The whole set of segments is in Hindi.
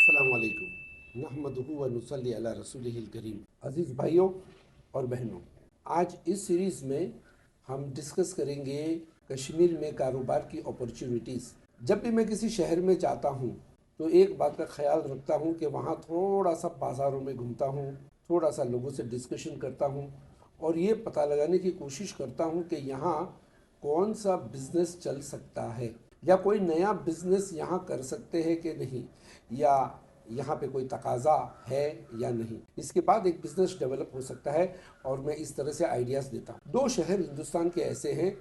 अस्सलाम वालेकुम नहमदुहु व नुसल्ली अला रसूलिहिल करीम। अज़ीज़ भाइयों और बहनों, आज इस सीरीज़ में हम डिस्कस करेंगे कश्मीर में कारोबार की अपॉर्चुनिटीज़। जब भी मैं किसी शहर में जाता हूँ तो एक बात का ख्याल रखता हूँ कि वहाँ थोड़ा सा बाज़ारों में घूमता हूँ, थोड़ा सा लोगों से डिस्कशन करता हूँ और ये पता लगाने की कोशिश करता हूँ कि यहाँ कौन सा बिज़नेस चल सकता है या कोई नया बिज़नेस यहाँ कर सकते हैं कि नहीं, या यहाँ पे कोई तकाज़ा है या नहीं। इसके बाद एक बिज़नेस डेवलप हो सकता है और मैं इस तरह से आइडियाज़ देता हूँ। दो शहर हिंदुस्तान के ऐसे हैं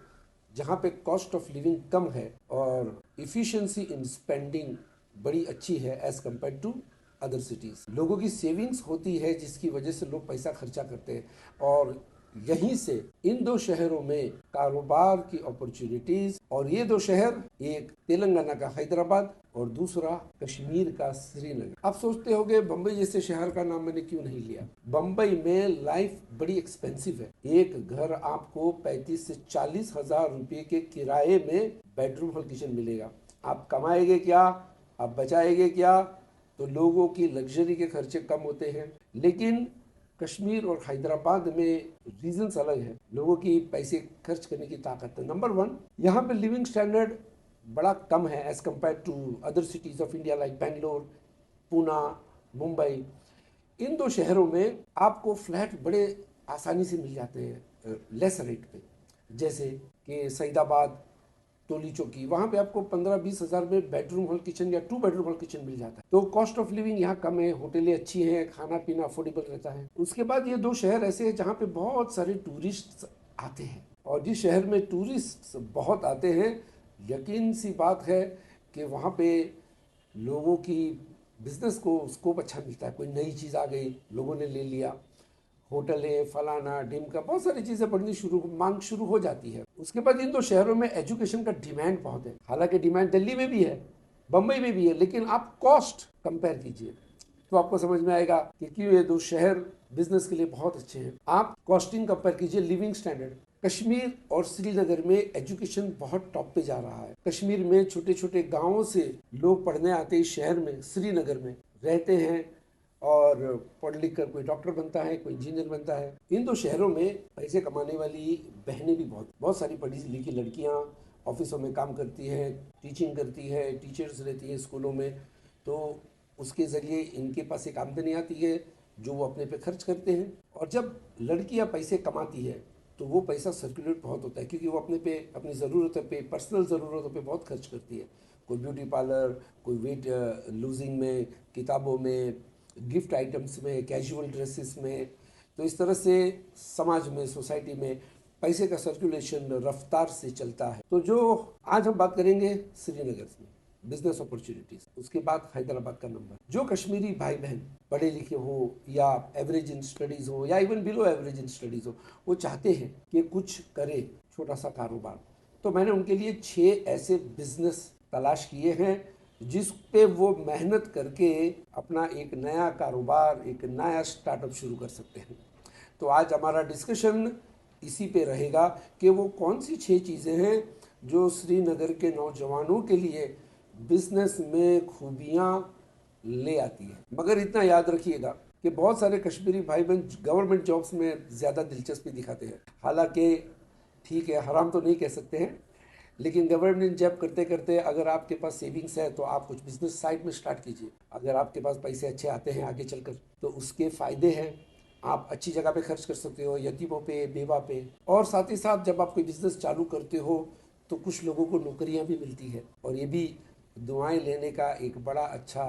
जहाँ पे कॉस्ट ऑफ लिविंग कम है और इफ़िशियंसी इन स्पेंडिंग बड़ी अच्छी है as compared to other cities. लोगों की सेविंग्स होती है जिसकी वजह से लोग पैसा खर्चा करते हैं और यहीं से इन दो शहरों में कारोबार की अपॉर्चुनिटीज। और ये दो शहर, एक तेलंगाना का हैदराबाद और दूसरा कश्मीर का श्रीनगर। आप सोचते होंगे बम्बई जैसे शहर का नाम मैंने क्यों नहीं लिया। बम्बई में लाइफ बड़ी एक्सपेंसिव है। एक घर आपको 35 से 40 हजार रुपये के किराए में बेडरूम हॉल किचन मिलेगा। आप कमाएंगे क्या, आप बचाएंगे क्या? तो लोगों की लग्जरी के खर्चे कम होते हैं। लेकिन कश्मीर और हैदराबाद में रीजंस अलग है, लोगों की पैसे खर्च करने की ताकत है। नंबर वन, यहाँ पे लिविंग स्टैंडर्ड बड़ा कम है as compared to other cities of India like Bangalore, Poona, Mumbai. इन दो शहरों में आपको फ्लैट बड़े आसानी से मिल जाते हैं लेस रेट पे। जैसे कि सईदाबाद, टोली चौकी, वहाँ पे आपको 15-20 हज़ार में बेडरूम हॉल किचन या 2 बेडरूम हॉल किचन मिल जाता है। तो कॉस्ट ऑफ लिविंग यहाँ कम है, होटलें अच्छी हैं, खाना पीना अफोर्डेबल रहता है। उसके बाद ये दो शहर ऐसे हैं जहाँ पे बहुत सारे टूरिस्ट आते हैं और जिस शहर में टूरिस्ट बहुत आते हैं, यकीन सी बात है कि वहाँ पे लोगों की बिजनेस को स्कोप अच्छा मिलता है। कोई नई चीज़ आ गई, लोगों ने ले लिया, होटल है, फलाना ढिमका, बहुत सारी चीज़ें बढ़नी मांग शुरू हो जाती है। उसके बाद इन दो शहरों में एजुकेशन का डिमांड बहुत है। हालांकि डिमांड दिल्ली में भी है, बम्बई में भी है, लेकिन आप कॉस्ट कंपेयर कीजिए तो आपको समझ में आएगा कि क्यों ये दो शहर बिजनेस के लिए बहुत अच्छे हैं। आप कॉस्टिंग कंपेयर कीजिए, लिविंग स्टैंडर्ड। कश्मीर और श्रीनगर में एजुकेशन बहुत टॉप पे जा रहा है। कश्मीर में छोटे छोटे गाँवों से लोग पढ़ने आते हैं शहर में, श्रीनगर में रहते हैं और पढ़ लिख कर कोई डॉक्टर बनता है, कोई इंजीनियर बनता है। इन दो शहरों में पैसे कमाने वाली बहनें भी बहुत सारी पढ़ी लिखी लड़कियां ऑफिसों में काम करती हैं, टीचिंग करती है, टीचर्स रहती हैं स्कूलों में। तो उसके ज़रिए इनके पास एक आमदनी आती है जो वो अपने पे खर्च करते हैं। और जब लड़कियां पैसे कमाती है तो वो पैसा सर्कुलेट बहुत होता है, क्योंकि वो अपने पे, अपनी ज़रूरतों पे, पर्सनल ज़रूरतों पे बहुत खर्च करती है। कोई ब्यूटी पार्लर, कोई वेट लूजिंग में, किताबों में, गिफ्ट आइटम्स में, कैजुअल ड्रेसेस में। तो इस तरह से समाज में, सोसाइटी में पैसे का सर्कुलेशन रफ्तार से चलता है। तो जो आज हम बात करेंगे श्रीनगर में बिजनेस अपॉर्चुनिटीज, उसके बाद हैदराबाद का नंबर। जो कश्मीरी भाई बहन पढ़े लिखे हो या एवरेज इन स्टडीज हो या even below average in studies हो, वो चाहते हैं कि कुछ करे छोटा सा कारोबार, तो मैंने उनके लिए 6 ऐसे बिजनेस तलाश किए हैं जिस पे वो मेहनत करके अपना एक नया कारोबार, एक नया स्टार्टअप शुरू कर सकते हैं। तो आज हमारा डिस्कशन इसी पे रहेगा कि वो कौन सी 6 चीज़ें हैं जो श्रीनगर के नौजवानों के लिए बिजनेस में खूबियाँ ले आती है। मगर इतना याद रखिएगा कि बहुत सारे कश्मीरी भाई बहन गवर्नमेंट जॉब्स में ज़्यादा दिलचस्पी दिखाते हैं। हालांकि ठीक है, हराम तो नहीं कह सकते हैं, लेकिन गवर्नमेंट जॉब करते करते अगर आपके पास सेविंग्स है तो आप कुछ बिजनेस साइड में स्टार्ट कीजिए। अगर आपके पास पैसे अच्छे आते हैं आगे चलकर तो उसके फ़ायदे हैं। आप अच्छी जगह पे खर्च कर सकते हो, यतीमों पे, बेवा पे। और साथ ही साथ जब आप कोई बिजनेस चालू करते हो तो कुछ लोगों को नौकरियां भी मिलती है और ये भी दुआएं लेने का एक बड़ा अच्छा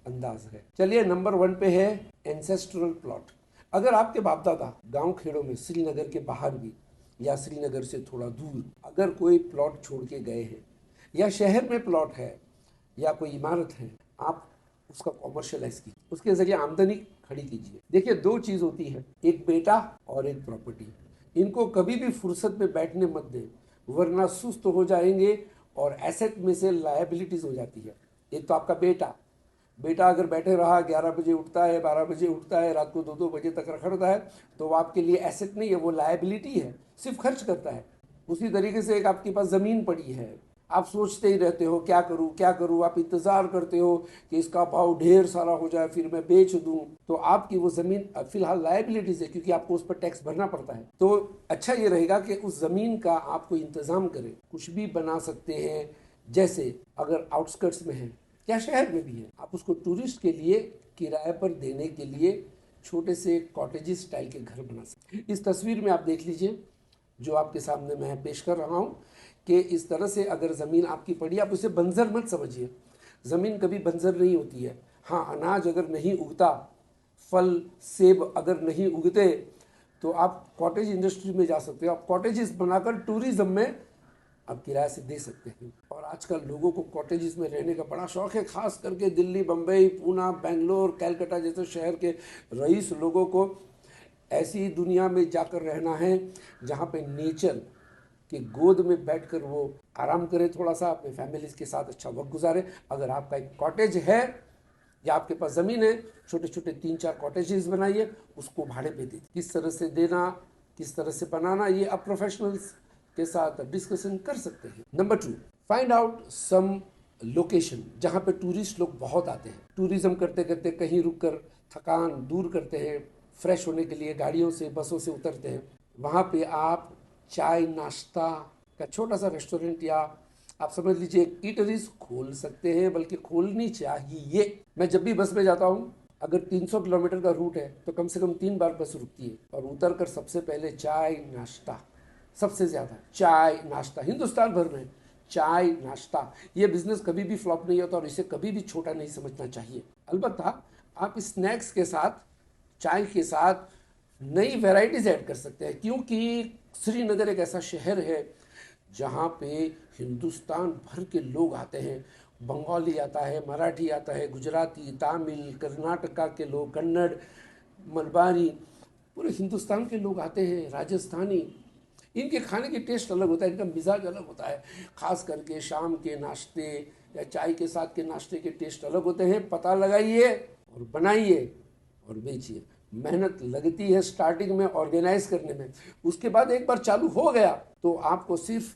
अंदाज है। चलिए, नंबर 1 पे है एंसेस्ट्रल प्लॉट। अगर आपके बाप दादा गाँव खेड़ों में, श्रीनगर के बाहर भी या श्रीनगर से थोड़ा दूर अगर कोई प्लॉट छोड़ के गए हैं, या शहर में प्लॉट है या कोई इमारत है, आप उसका कॉमर्शियलाइज कीजिए, उसके जरिए आमदनी खड़ी कीजिए। देखिए, 2 चीज़ होती है, एक बेटा और एक प्रॉपर्टी। इनको कभी भी फुर्सत में बैठने मत दें, वरना सुस्त हो जाएंगे और एसेट में से लायबिलिटीज हो जाती है। एक तो आपका बेटा अगर बैठे रहा, 11 बजे उठता है, 12 बजे उठता है, रात को 2-2 बजे तक रखता है, तो वो आपके लिए एसेट नहीं है, वो लायबिलिटी है, सिर्फ खर्च करता है। उसी तरीके से एक आपके पास ज़मीन पड़ी है, आप सोचते ही रहते हो क्या करूं क्या करूं, आप इंतज़ार करते हो कि इसका भाव ढेर सारा हो जाए फिर मैं बेच दूं, तो आपकी वो ज़मीन फिलहाल लायबिलिटीज है क्योंकि आपको उस पर टैक्स भरना पड़ता है। तो अच्छा ये रहेगा कि उस ज़मीन का आपको इंतज़ाम करें, कुछ भी बना सकते हैं। जैसे अगर आउटस्कर्ट्स में है या शहर में भी है, आप उसको टूरिस्ट के लिए किराए पर देने के लिए छोटे से कॉटेज स्टाइल के घर बना सकते हैं। इस तस्वीर में आप देख लीजिए जो आपके सामने मैं पेश कर रहा हूँ कि इस तरह से अगर ज़मीन आपकी पड़ी, आप उसे बंजर मत समझिए। ज़मीन कभी बंजर नहीं होती है। हाँ, अनाज अगर नहीं उगता, फल सेब अगर नहीं उगते, तो आप कॉटेज इंडस्ट्री में जा सकते हो। आप कॉटेजेस बनाकर टूरिज्म में आप किराए से दे सकते हैं। और आजकल लोगों को कॉटेजेस में रहने का बड़ा शौक है, खास करके दिल्ली, बम्बई, पूना, बेंगलोर, कलकत्ता जैसे शहर के रईस लोगों को ऐसी दुनिया में जाकर रहना है जहाँ पे नेचर कि गोद में बैठकर वो आराम करे, थोड़ा सा अपने फैमिलीज के साथ अच्छा वक्त गुजारे। अगर आपका एक कॉटेज है या आपके पास ज़मीन है, छोटे छोटे 3-4 कॉटेजेस बनाइए, उसको भाड़े पे दीजिए। किस तरह से देना, किस तरह से बनाना, ये आप प्रोफेशनल्स के साथ डिस्कशन कर सकते हैं। Number 2, find out some location जहाँ पे टूरिस्ट लोग बहुत आते हैं। टूरिज्म करते करते कहीं रुक कर थकान दूर करते हैं, फ्रेश होने के लिए गाड़ियों से बसों से उतरते हैं। वहाँ पे आप चाय नाश्ता का छोटा सा रेस्टोरेंट या आप समझ लीजिए ईटरीज खोल सकते हैं, बल्कि खोलनी चाहिए। मैं जब भी बस में जाता हूँ, अगर 300 किलोमीटर का रूट है तो कम से कम 3 बार बस रुकती है, और उतर कर सबसे पहले चाय नाश्ता, सबसे ज़्यादा चाय नाश्ता। हिंदुस्तान भर में चाय नाश्ता, ये बिजनेस कभी भी फ्लॉप नहीं होता और इसे कभी भी छोटा नहीं समझना चाहिए। अलबत्ता आप स्नैक्स के साथ, चाय के साथ नई वैरायटीज ऐड कर सकते हैं, क्योंकि श्रीनगर एक ऐसा शहर है जहाँ पे हिंदुस्तान भर के लोग आते हैं। बंगाली आता है, मराठी आता है, गुजराती, तमिल, कर्नाटका के लोग, कन्नड़, मलबारी, पूरे हिंदुस्तान के लोग आते हैं, राजस्थानी। इनके खाने की टेस्ट अलग होता है, इनका मिजाज अलग होता है। खास करके शाम के नाश्ते या चाय के साथ के नाश्ते के टेस्ट अलग होते हैं। पता लगाइए और बनाइए और बेचिए। मेहनत लगती है स्टार्टिंग में ऑर्गेनाइज करने में, उसके बाद एक बार चालू हो गया तो आपको सिर्फ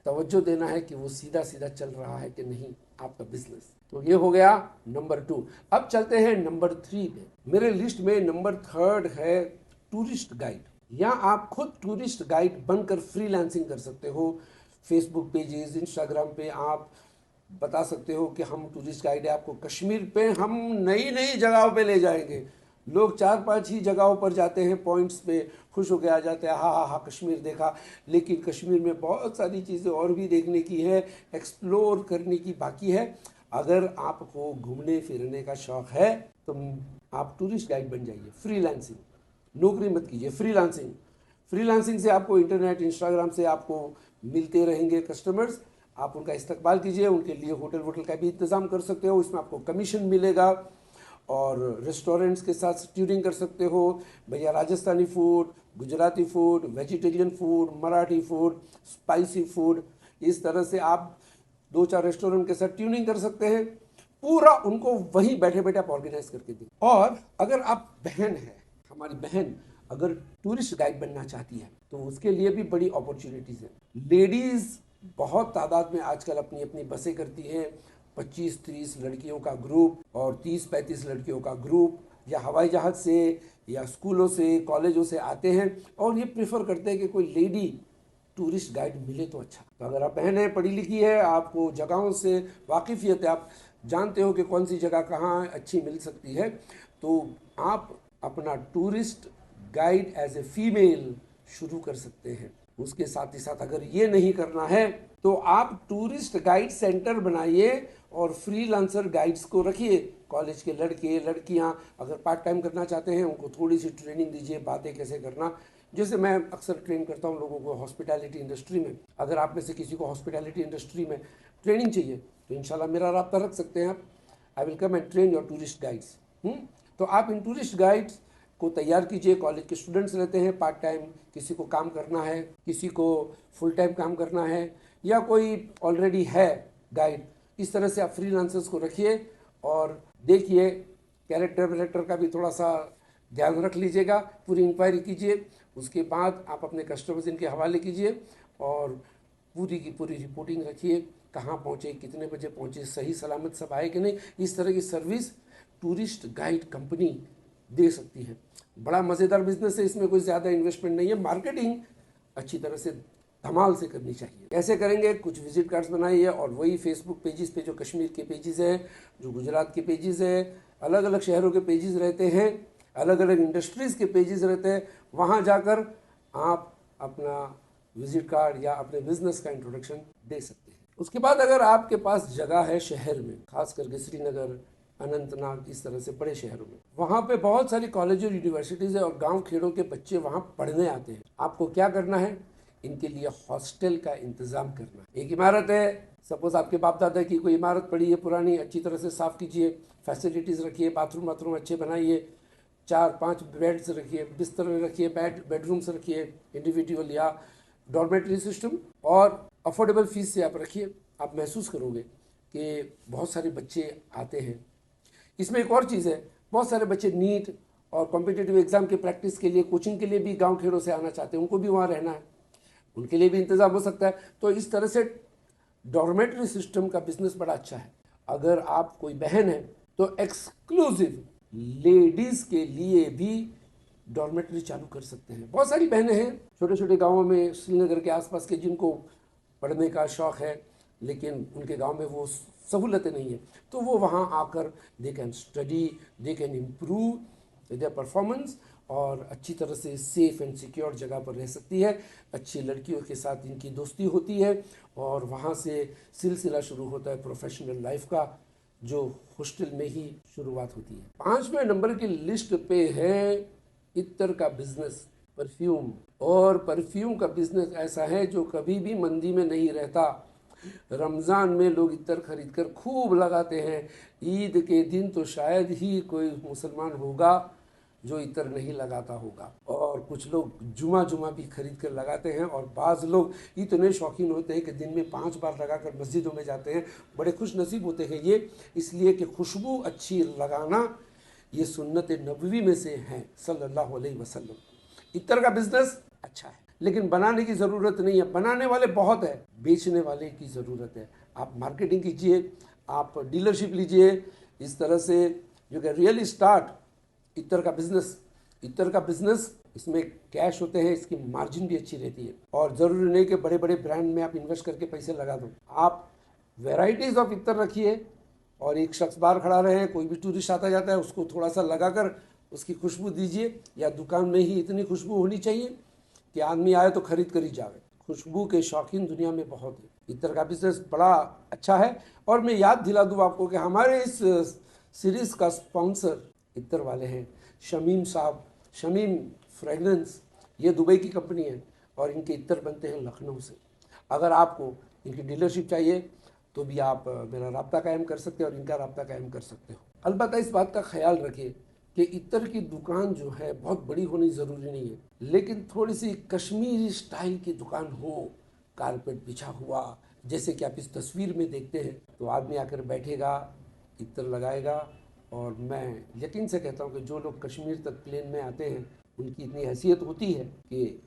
तवज्जो देना है कि वो सीधा सीधा चल रहा है कि नहीं आपका बिजनेस। तो ये हो गया नंबर 2। अब चलते हैं नंबर 3 पे। मेरे लिस्ट में नंबर 3 है टूरिस्ट गाइड। या आप खुद टूरिस्ट गाइड बनकर फ्रीलांसिंग कर सकते हो। फेसबुक पेजेस, इंस्टाग्राम पे आप बता सकते हो कि हम टूरिस्ट गाइड है, आपको कश्मीर पे हम नई नई जगहों पे ले जाएंगे। लोग 4-5 ही जगहों पर जाते हैं, पॉइंट्स पे खुश होकर आ जाते हैं, हाँ हाँ हाँ कश्मीर देखा, लेकिन कश्मीर में बहुत सारी चीज़ें और भी देखने की है, एक्सप्लोर करने की बाकी है। अगर आपको घूमने फिरने का शौक है तो आप टूरिस्ट गाइड बन जाइए। फ्रीलांसिंग, नौकरी मत कीजिए, फ्रीलांसिंग। फ्रीलांसिंग से आपको इंटरनेट, इंस्टाग्राम से आपको मिलते रहेंगे कस्टमर्स, आप उनका इस्तकबाल कीजिए, उनके लिए होटल वोटल का भी इंतज़ाम कर सकते हो, इसमें आपको कमीशन मिलेगा। और रेस्टोरेंट्स के साथ ट्यूनिंग कर सकते हो, भैया Rajasthani food, Gujarati food, vegetarian food, Marathi food, spicy food, इस तरह से आप 2-4 रेस्टोरेंट के साथ ट्यूनिंग कर सकते हैं। पूरा उनको वहीं बैठे बैठे आप ऑर्गेनाइज करके दें। और अगर आप बहन है, हमारी बहन अगर टूरिस्ट गाइड बनना चाहती है तो उसके लिए भी बड़ी अपॉर्चुनिटीज़ है। लेडीज़ बहुत तादाद में आजकल अपनी अपनी बसें करती हैं, 25-30 लड़कियों का ग्रुप और 30-35 लड़कियों का ग्रुप, या हवाई जहाज़ से या स्कूलों से, कॉलेजों से आते हैं और ये प्रेफर करते हैं कि कोई लेडी टूरिस्ट गाइड मिले तो अच्छा। तो अगर आप बहन है, पढ़ी लिखी है, आपको जगहों से वाकिफियत है, आप जानते हो कि कौन सी जगह कहाँ अच्छी मिल सकती है, तो आप अपना tourist guide as a female शुरू कर सकते हैं। उसके साथ ही साथ अगर ये नहीं करना है तो आप टूरिस्ट गाइड सेंटर बनाइए और फ्रीलांसर गाइड्स को रखिए। कॉलेज के लड़के लड़कियां अगर पार्ट टाइम करना चाहते हैं, उनको थोड़ी सी ट्रेनिंग दीजिए, बातें कैसे करना। जैसे मैं अक्सर ट्रेन करता हूं लोगों को हॉस्पिटैलिटी इंडस्ट्री में। अगर आप में से किसी को हॉस्पिटैलिटी इंडस्ट्री में ट्रेनिंग चाहिए तो इंशाल्लाह मेरा राब्ता रख सकते हैं आप। I will come and train your tourist guides. तो आप इन टूरिस्ट गाइड्स को तैयार कीजिए। कॉलेज के स्टूडेंट्स रहते हैं पार्ट टाइम, किसी को काम करना है, किसी को फुल टाइम काम करना है, या कोई ऑलरेडी है गाइड, इस तरह से आप फ्रीलांसर्स को रखिए और देखिए। कैरेक्टर वैरेक्टर का भी थोड़ा सा ध्यान रख लीजिएगा, पूरी इंक्वायरी कीजिए, उसके बाद आप अपने कस्टमर्स इनके हवाले कीजिए और पूरी की पूरी रिपोर्टिंग रखिए। कहाँ पहुँचे, कितने बजे पहुँचे, सही सलामत सब आए कि नहीं, इस तरह की सर्विस टूरिस्ट गाइड कंपनी दे सकती है। बड़ा मज़ेदार बिजनेस है, इसमें कोई ज़्यादा इन्वेस्टमेंट नहीं है। मार्केटिंग अच्छी तरह से धमाल से करनी चाहिए। कैसे करेंगे, कुछ विजिट कार्ड्स बनाइए और वही फेसबुक पेजेस पे जो कश्मीर के पेजेस हैं, जो गुजरात के पेजेस हैं, अलग अलग शहरों के पेजेस रहते हैं, अलग अलग इंडस्ट्रीज़ के पेजेस रहते हैं, वहाँ जाकर आप अपना विजिट कार्ड या अपने बिजनेस का इंट्रोडक्शन दे सकते हैं। उसके बाद अगर आपके पास जगह है शहर में, खास करके श्रीनगर, अनंतनाग, इस तरह से बड़े शहरों में, वहाँ पे बहुत सारी कॉलेज और यूनिवर्सिटीज़ है और गांव खेड़ों के बच्चे वहाँ पढ़ने आते हैं। आपको क्या करना है, इनके लिए हॉस्टल का इंतज़ाम करना। एक इमारत है, सपोज आपके बाप दादा की कोई इमारत पड़ी है पुरानी, अच्छी तरह से साफ़ कीजिए, फैसिलिटीज़ रखिए, बाथरूम अच्छे बनाइए, 4-5 बेड्स रखिए, बिस्तर रखिए, बेडरूम्स रखिए, इंडिविजुअल या डॉर्मेटरी सिस्टम, और अफोर्डेबल फीस से आप रखिए। आप महसूस करोगे कि बहुत सारे बच्चे आते हैं। इसमें एक और चीज़ है, बहुत सारे बच्चे नीट और कॉम्पिटिटिव एग्ज़ाम की प्रैक्टिस के लिए, कोचिंग के लिए भी गांव खेड़ों से आना चाहते हैं, उनको भी वहाँ रहना है, उनके लिए भी इंतज़ाम हो सकता है। तो इस तरह से डॉर्मेटरी सिस्टम का बिजनेस बड़ा अच्छा है। अगर आप कोई बहन है तो एक्सक्लूसिव लेडीज़ के लिए भी डॉर्मेटरी चालू कर सकते हैं। बहुत सारी बहनें हैं छोटे छोटे गाँवों में, श्रीनगर के आसपास के, जिनको पढ़ने का शौक़ है लेकिन उनके गांव में वो सहूलतें नहीं है, तो वो वहाँ आकर they can study, they can improve their performance और अच्छी तरह से सेफ एंड सिक्योर जगह पर रह सकती है। अच्छी लड़कियों के साथ इनकी दोस्ती होती है और वहाँ से सिलसिला शुरू होता है प्रोफेशनल लाइफ का, जो हॉस्टल में ही शुरुआत होती है। 5वें नंबर की लिस्ट पे है इत्तर का बिजनेस, परफ्यूम। और परफ्यूम का बिजनेस ऐसा है जो कभी भी मंदी में नहीं रहता। रमज़ान में लोग इत्तर खरीद कर खूब लगाते हैं, ईद के दिन तो शायद ही कोई मुसलमान होगा जो इत्तर नहीं लगाता होगा। और कुछ लोग जुमा भी खरीद कर लगाते हैं और बाज़ लोग इतने शौकीन होते हैं कि दिन में 5 बार लगाकर मस्जिदों में जाते हैं। बड़े खुश नसीब होते हैं ये, इसलिए कि खुशबू अच्छी लगाना ये सुन्नत नबवी में से है सल्लल्लाहु अलैहि वसल्लम। इत्तर का बिजनेस अच्छा है लेकिन बनाने की ज़रूरत नहीं है, बनाने वाले बहुत है, बेचने वाले की ज़रूरत है। आप मार्केटिंग कीजिए, आप डीलरशिप लीजिए, इस तरह से you can really start Ittar का बिजनेस। इत्तर का बिजनेस, इसमें कैश होते हैं, इसकी मार्जिन भी अच्छी रहती है और ज़रूरी नहीं कि बड़े बड़े ब्रांड में आप इन्वेस्ट करके पैसे लगा दो। आप वेराइटीज़ ऑफ इत्तर रखिए और एक शख्स बाहर खड़ा रहे, कोई भी टूरिस्ट आता जाता है उसको थोड़ा सा लगाकर उसकी खुशबू दीजिए, या दुकान में ही इतनी खुशबू होनी चाहिए कि आदमी आए तो खरीद कर ही जावे। खुशबू के शौकीन दुनिया में बहुत है। इत्तर का बिजनेस बड़ा अच्छा है। और मैं याद दिला दूँ आपको कि हमारे इस सीरीज़ का स्पॉन्सर इत्तर वाले हैं, शमीम साहब, शमीम फ्रेगरेंस। ये दुबई की कंपनी है और इनके इत्तर बनते हैं लखनऊ से। अगर आपको इनकी डीलरशिप चाहिए तो भी आप मेरा रब्ता कायम कर सकते हैं और इनका रब्ता कायम कर सकते हो। अलबत्ता इस बात का ख्याल रखिए कि इत्तर की दुकान जो है बहुत बड़ी होनी ज़रूरी नहीं है, लेकिन थोड़ी सी कश्मीरी स्टाइल की दुकान हो, कारपेट बिछा हुआ, जैसे कि आप इस तस्वीर में देखते हैं, तो आदमी आकर बैठेगा, इत्तर लगाएगा। और मैं यकीन से कहता हूँ कि जो लोग कश्मीर तक प्लेन में आते हैं उनकी इतनी हैसियत होती है कि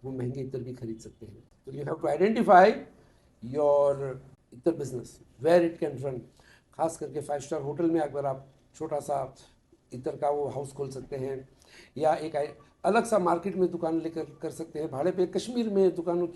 वो महंगे इत्तर भी खरीद सकते हैं। तो you have to identify your इत्तर business where it can run. खास करके 5 स्टार होटल में अगर आप छोटा सा इत्तर का वो हाउस खोल सकते हैं, या एक अलग सा मार्केट में दुकान लेकर कर सकते हैं भाड़े पे। कश्मीर में दुकानों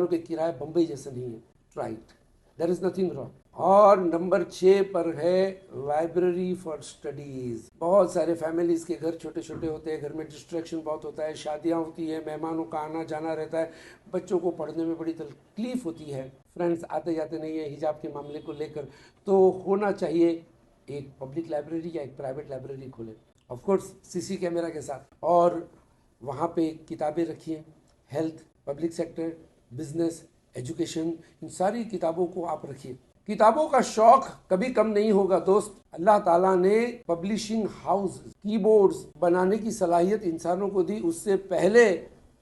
के किराए बम्बई जैसे नहीं है। Right, there is nothing wrong. और नंबर 6 पर है लाइब्रेरी फॉर स्टडीज़। बहुत सारे फैमिलीज़ के घर छोटे छोटे होते हैं, घर में डिस्ट्रैक्शन बहुत होता है, शादियाँ होती है, मेहमानों का आना जाना रहता है, बच्चों को पढ़ने में बड़ी तकलीफ़ होती है, फ्रेंड्स आते जाते नहीं है हिजाब के मामले को लेकर। तो होना चाहिए एक पब्लिक लाइब्रेरी या एक प्राइवेट लाइब्रेरी खोलें, ऑफ कोर्स सीसी कैमरा के साथ, और वहाँ पे किताबें रखिए, health, public sector, business, education, इन सारी किताबों को आप रखिए। किताबों का शौक कभी कम नहीं होगा दोस्त। अल्लाह ताला ने पब्लिशिंग हाउस, कीबोर्ड्स बनाने की सलाहियत इंसानों को दी। उससे पहले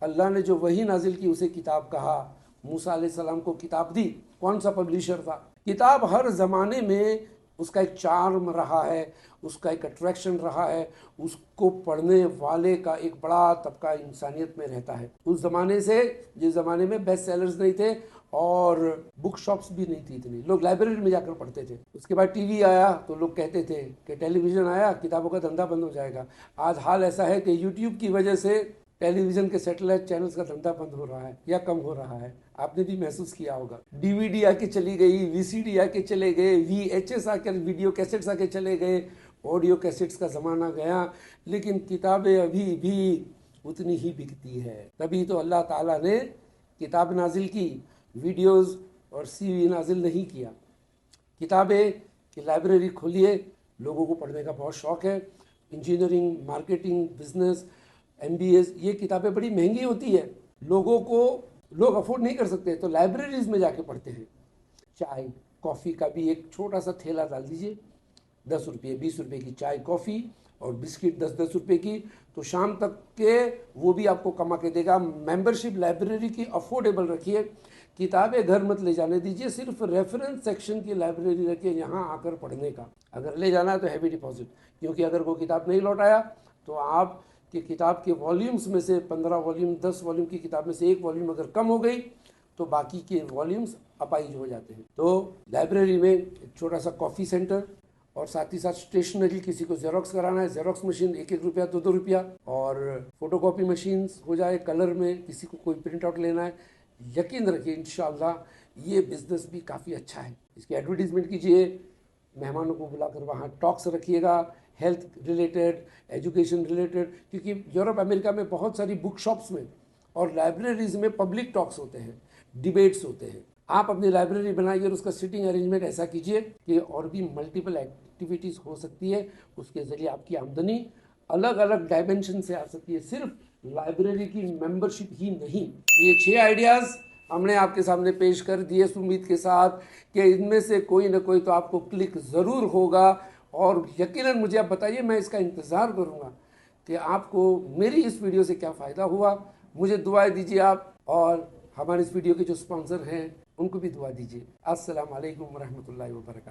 अल्लाह ने जो वही नाजिल की उसे किताब कहा। मूसा अलैहिस्सलाम को किताब दी, कौन सा पब्लिशर था? किताब हर ज़माने में उसका एक चार्म रहा है, उसका एक अट्रैक्शन रहा है, उसको पढ़ने वाले का एक बड़ा तबका इंसानियत में रहता है। उस ज़माने से, जिस ज़माने में बेस्ट सेलर्स नहीं थे और बुक शॉप्स भी नहीं थी इतनी, लोग लाइब्रेरी में जाकर पढ़ते थे। उसके बाद टीवी आया तो लोग कहते थे कि टेलीविज़न आया, किताबों का धंधा बंद हो जाएगा। आज हाल ऐसा है कि यूट्यूब की वजह से टेलीविज़न के सैटेलाइट चैनल्स का धंधा बंद हो रहा है या कम हो रहा है। आपने भी महसूस किया होगा। डीवीडी आके चली गई, वीसीडी आके चले गए, वीएचएस आकर, वीडियो कैसेट्स आके चले गए, ऑडियो कैसेट्स का ज़माना गया, लेकिन किताबें अभी भी उतनी ही बिकती है। तभी तो अल्लाह ताला ने किताब नाजिल की, वीडियोस और सीवी नाजिल नहीं किया। किताबें की लाइब्रेरी खोलिए, लोगों को पढ़ने का बहुत शौक़ है। इंजीनियरिंग, मार्केटिंग, बिजनेस, एमबीए, ये किताबें बड़ी महंगी होती है, लोग अफोर्ड नहीं कर सकते, तो लाइब्रेरीज में जाके पढ़ते हैं। चाय कॉफ़ी का भी एक छोटा सा ठेला डाल दीजिए, 10 रुपये 20 रुपये की चाय कॉफ़ी और बिस्किट 10-10 रुपये की, तो शाम तक के वो भी आपको कमा के देगा। मेंबरशिप लाइब्रेरी की अफोर्डेबल रखिए, किताबें घर मत ले जाने दीजिए, सिर्फ रेफरेंस सेक्शन की लाइब्रेरी रखिए यहाँ आकर पढ़ने का। अगर ले जाना है तो हैवी डिपॉजिट, क्योंकि अगर वो किताब नहीं लौटाया तो आप कि किताब के वॉल्यूम्स में से 15 वॉल्यूम, 10 वॉल्यूम की किताब में से एक वॉल्यूम अगर कम हो गई तो बाकी के वॉल्यूम्स अपाइज हो जाते हैं। तो लाइब्रेरी में एक छोटा सा कॉफ़ी सेंटर और साथ ही साथ स्टेशनरी, किसी को जेरोक्स कराना है, जेरोक्स मशीन 1-1 रुपया 2-2 रुपया, और फोटोकॉपी मशीन्स हो जाए कलर में, किसी को कोई प्रिंट आउट लेना है, यकीन रखिए इंशाअल्लाह ये बिज़नेस भी काफ़ी अच्छा है। इसकी एडवर्टीजमेंट कीजिए, मेहमानों को बुलाकर वहाँ टॉक्स रखिएगा, हेल्थ रिलेटेड, एजुकेशन रिलेटेड, क्योंकि यूरोप अमेरिका में बहुत सारी बुक शॉप्स में और लाइब्रेरीज में पब्लिक टॉक्स होते हैं, डिबेट्स होते हैं। आप अपनी लाइब्रेरी बनाइए और उसका सिटिंग अरेंजमेंट ऐसा कीजिए कि और भी मल्टीपल एक्टिविटीज़ हो सकती है, उसके ज़रिए आपकी आमदनी अलग अलग डायमेंशन से आ सकती है, सिर्फ लाइब्रेरी की मेंबरशिप ही नहीं। ये 6 आइडियाज़ हमने आपके सामने पेश कर दिए इस उम्मीद के साथ कि इनमें से कोई ना कोई तो आपको क्लिक ज़रूर होगा, और यकीनन मुझे आप बताइए, मैं इसका इंतज़ार करूँगा कि आपको मेरी इस वीडियो से क्या फ़ायदा हुआ। मुझे दुआएं दीजिए आप, और हमारे इस वीडियो के जो स्पॉन्सर हैं उनको भी दुआ दीजिए। अस्सलाम वालेकुम रहमतुल्लाहि व बरकातहू।